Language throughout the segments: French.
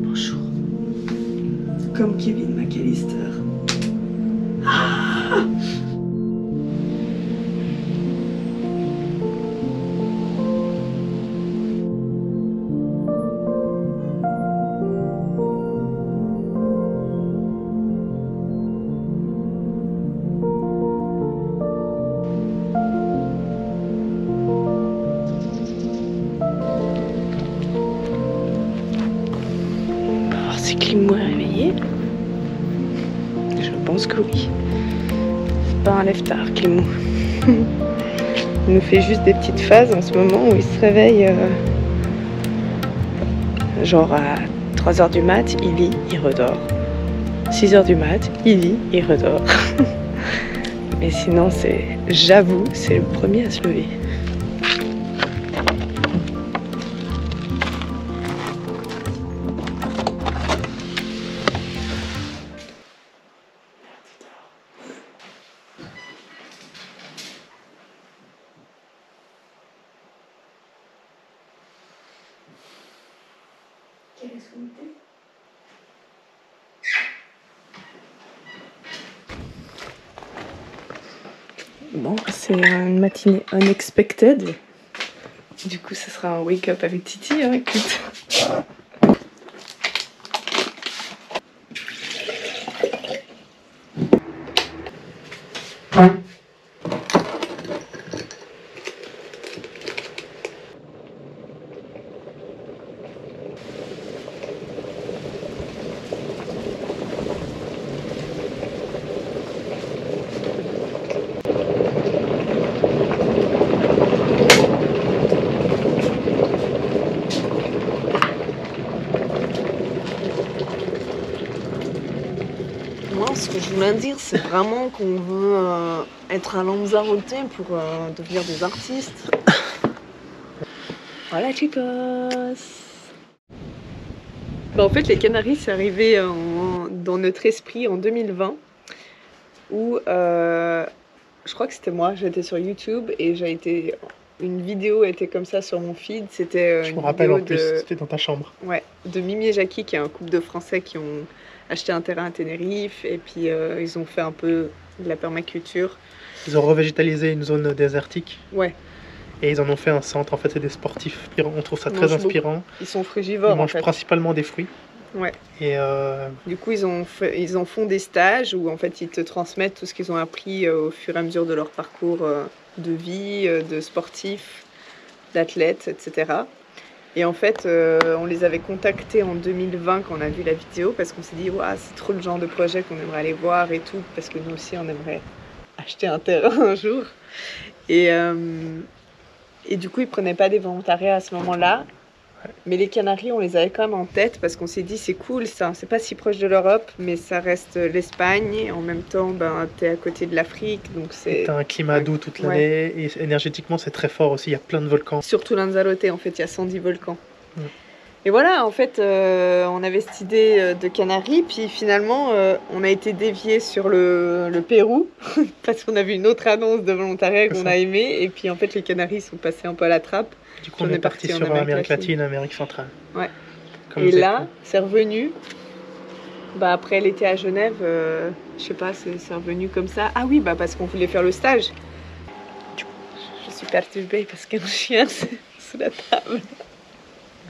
Bonjour. Comme Kevin McAllister. Ah! Alors si Climou est réveillé, je pense que oui. C'est pas un lève-tard, Climou. Il nous fait juste des petites phases en ce moment où il se réveille genre à 3 h du mat, il lit, il redort. 6 h du mat, il lit, il redort. Mais sinon, j'avoue, c'est le premier à se lever. Bon, c'est une matinée unexpected. Du coup, ce sera un wake-up avec Titi, hein, écoute. Moi, ce que je voulais dire, c'est vraiment qu'on veut être à Lanzarote pour devenir des artistes. Voilà, chicos. Bah, en fait, les Canaries, c'est arrivé dans notre esprit en 2020, où je crois que c'était moi, j'étais sur YouTube et une vidéo était comme ça sur mon feed. C'était Je me rappelle en plus, c'était dans ta chambre. Ouais, de Mimi et Jackie, qui est un couple de Français qui ont acheté un terrain à Tenerife et puis ils ont fait un peu de la permaculture. Ils ont revégétalisé une zone désertique. Ouais. Et ils en ont fait un centre. En fait, c'est des sportifs. On trouve ça très inspirant. Ils sont frugivores. Ils mangent principalement des fruits. Ouais. Et du coup, ils en font des stages où en fait ils te transmettent tout ce qu'ils ont appris au fur et à mesure de leur parcours de vie, de sportifs, d'athlètes, etc. Et en fait, on les avait contactés en 2020 quand on a vu la vidéo parce qu'on s'est dit ouais, c'est trop le genre de projet qu'on aimerait aller voir et tout, parce que nous aussi on aimerait acheter un terrain un jour. Et du coup, ils prenaient pas des volontariats à ce moment-là. Mais les Canaries, on les avait quand même en tête parce qu'on s'est dit c'est cool, ça, c'est pas si proche de l'Europe, mais ça reste l'Espagne. Et en même temps, ben, t'es à côté de l'Afrique, donc c'est. T'as un climat doux toute l'année et énergétiquement c'est très fort aussi. Il y a plein de volcans. Surtout Lanzarote, en fait, il y a 110 volcans. Et voilà, en fait, on avait cette idée de Canaries, puis finalement, on a été dévié sur le Pérou parce qu'on a vu une autre annonce de volontariat qu'on a aimé, et puis en fait, les Canaries sont passés un peu à la trappe. Du coup, on est parti sur Amérique latine, Amérique centrale. Ouais. Et là, c'est revenu. Bah, après l'été à Genève, je sais pas, c'est revenu comme ça. Ah oui, bah parce qu'on voulait faire le stage. Je suis perturbée parce qu'il y a un chien sous la table.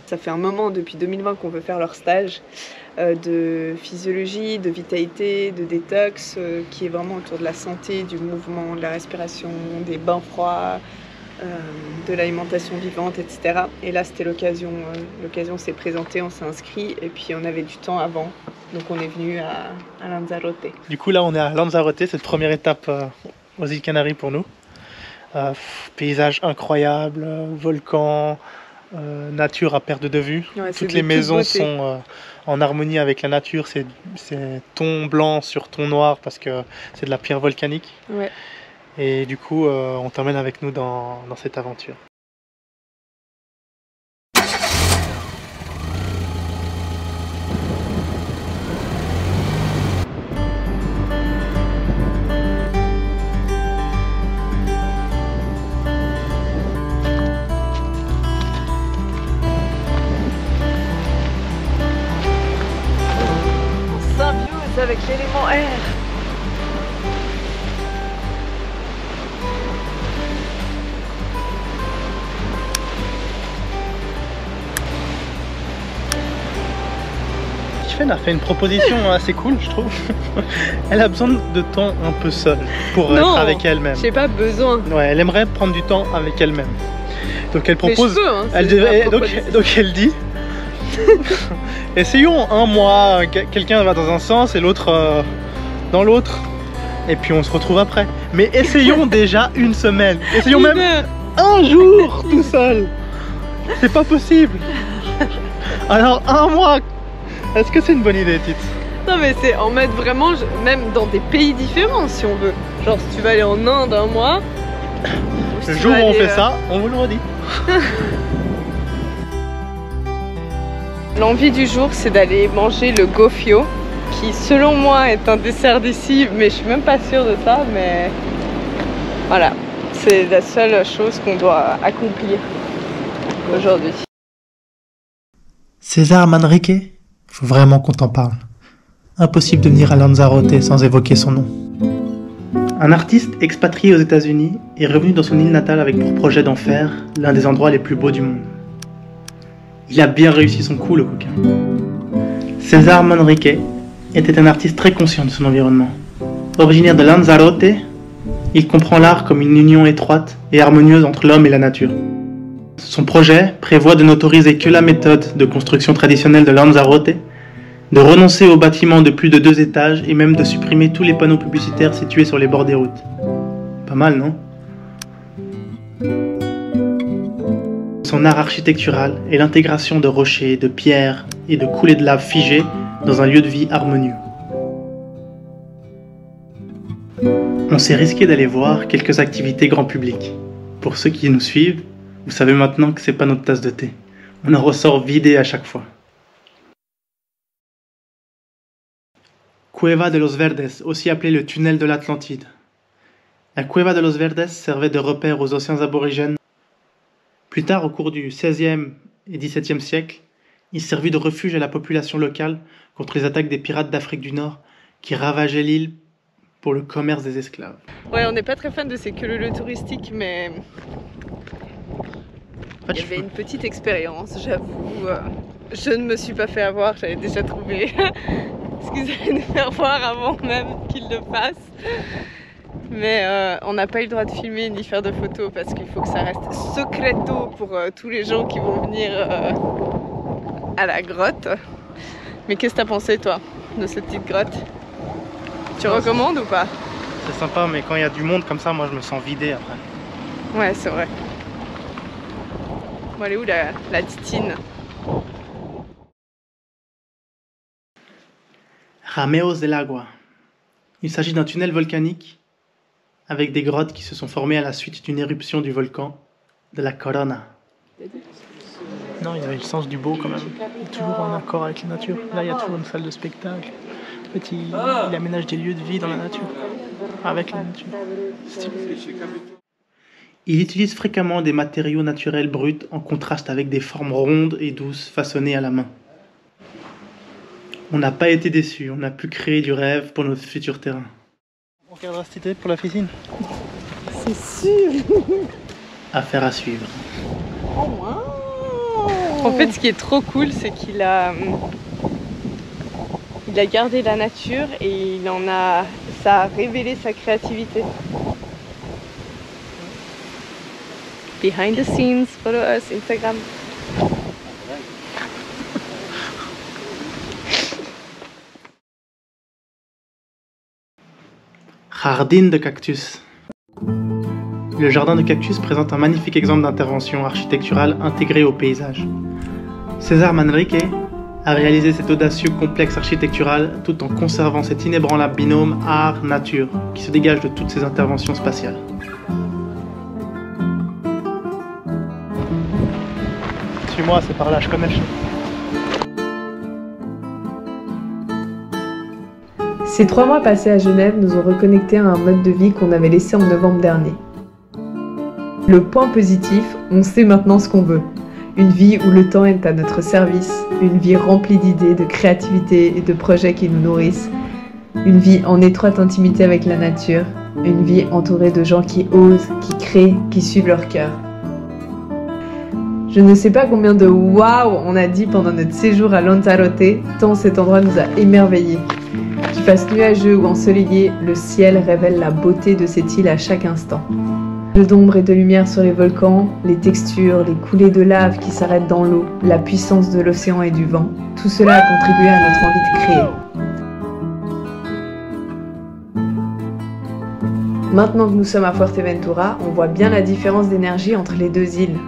Ça fait un moment, depuis 2020, qu'on veut faire leur stage de physiologie, de vitalité, de détox, qui est vraiment autour de la santé, du mouvement, de la respiration, des bains froids, de l'alimentation vivante, etc. Et là, c'était l'occasion s'est présentée, on s'est inscrit, et puis on avait du temps avant. Donc on est venu à Lanzarote. Du coup, là, on est à Lanzarote, cette première étape aux îles Canaries pour nous. Paysage incroyable, volcan, nature à perte de vue. Ouais, toutes les maisons sont en harmonie avec la nature. C'est ton blanc sur ton noir parce que c'est de la pierre volcanique. Ouais. Et du coup, on t'emmène avec nous dans cette aventure. air. Sven a fait une proposition assez cool, je trouve. Elle a besoin de temps un peu seule pour être avec elle-même. J'ai pas besoin. Ouais, elle aimerait prendre du temps avec elle-même. Donc elle propose. Mais je peux, hein, donc elle dit. Essayons un mois, quelqu'un va dans un sens et l'autre dans l'autre, et puis on se retrouve après. Mais essayons déjà une semaine. Essayons même un jour tout seul. C'est pas possible. Alors un mois. Est-ce que c'est une bonne idée, Tits? Non mais c'est en mettre vraiment, même dans des pays différents si on veut. Genre si tu vas aller en Inde un mois. Le jour où on fait ça, on vous le redit. L'envie du jour, c'est d'aller manger le gofio, qui selon moi est un dessert d'ici, mais je suis même pas sûre de ça, mais voilà, c'est la seule chose qu'on doit accomplir aujourd'hui. César Manrique, faut vraiment qu'on t'en parle. Impossible de venir à Lanzarote sans évoquer son nom. Un artiste expatrié aux États-Unis est revenu dans son île natale avec pour projet d'en faire l'un des endroits les plus beaux du monde. Il a bien réussi son coup, le coquin. César Manrique était un artiste très conscient de son environnement. Originaire de Lanzarote, il comprend l'art comme une union étroite et harmonieuse entre l'homme et la nature. Son projet prévoit de n'autoriser que la méthode de construction traditionnelle de Lanzarote, de renoncer aux bâtiments de plus de 2 étages et même de supprimer tous les panneaux publicitaires situés sur les bords des routes. Pas mal, non? Son art architectural est l'intégration de rochers, de pierres et de coulées de lave figées dans un lieu de vie harmonieux. On s'est risqué d'aller voir quelques activités grand public. Pour ceux qui nous suivent, vous savez maintenant que c'est pas notre tasse de thé. On en ressort vidé à chaque fois. Cueva de los Verdes, aussi appelé le tunnel de l'Atlantide. La Cueva de los Verdes servait de repère aux anciens aborigènes. Plus tard, au cours du XVIe et XVIIe siècle, il servit de refuge à la population locale contre les attaques des pirates d'Afrique du Nord qui ravageaient l'île pour le commerce des esclaves. Ouais, on n'est pas très fan de ces queues touristiques, mais il y avait une petite expérience, j'avoue. Je ne me suis pas fait avoir, j'avais déjà trouvé ce qu'ils allaient nous faire voir avant même qu'ils le fassent. Mais on n'a pas eu le droit de filmer ni faire de photos parce qu'il faut que ça reste secreto pour tous les gens qui vont venir à la grotte. Mais qu'est-ce que t'as pensé toi de cette petite grotte? Tu recommandes ou pas? C'est sympa, mais quand il y a du monde comme ça, moi je me sens vidé après. Ouais, c'est vrai. Bon, elle est où la titine? Rameos del Agua. Il s'agit d'un tunnel volcanique avec des grottes qui se sont formées à la suite d'une éruption du volcan de la Corona. Non, il y avait le sens du beau quand même. Il est toujours en accord avec la nature. Là, il y a toujours une salle de spectacle. En fait, il aménage des lieux de vie dans la nature, avec la nature. Il utilise fréquemment des matériaux naturels bruts en contraste avec des formes rondes et douces façonnées à la main. On n'a pas été déçus, on a pu créer du rêve pour notre futur terrain. On regardera cette idée pour la piscine? C'est sûr. Affaire à suivre. Oh, wow. En fait, ce qui est trop cool, c'est qu'il a gardé la nature et ça a révélé sa créativité. Behind the scenes, follow us, Instagram. Jardin de cactus. Le jardin de cactus présente un magnifique exemple d'intervention architecturale intégrée au paysage. César Manrique a réalisé cet audacieux complexe architectural tout en conservant cet inébranlable binôme art-nature qui se dégage de toutes ses interventions spatiales. Suis-moi, c'est par là, je connais le chemin. Ces 3 mois passés à Genève nous ont reconnectés à un mode de vie qu'on avait laissé en novembre dernier. Le point positif, on sait maintenant ce qu'on veut. Une vie où le temps est à notre service, une vie remplie d'idées, de créativité et de projets qui nous nourrissent, Une vie en étroite intimité avec la nature, une vie entourée de gens qui osent, qui créent, qui suivent leur cœur. Je ne sais pas combien de waouh on a dit pendant notre séjour à Lanzarote, tant cet endroit nous a émerveillés. Qu'il fasse nuageux ou ensoleillé, le ciel révèle la beauté de cette île à chaque instant. D'ombre et de lumière sur les volcans, les textures, les coulées de lave qui s'arrêtent dans l'eau, la puissance de l'océan et du vent, tout cela a contribué à notre envie de créer. Maintenant que nous sommes à Fuerteventura, on voit bien la différence d'énergie entre les deux îles.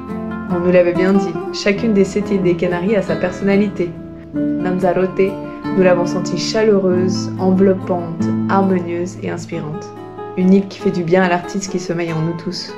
On nous l'avait bien dit, chacune des 7 îles des Canaries a sa personnalité. Lanzarote, nous l'avons sentie chaleureuse, enveloppante, harmonieuse et inspirante. Une île qui fait du bien à l'artiste qui sommeille en nous tous.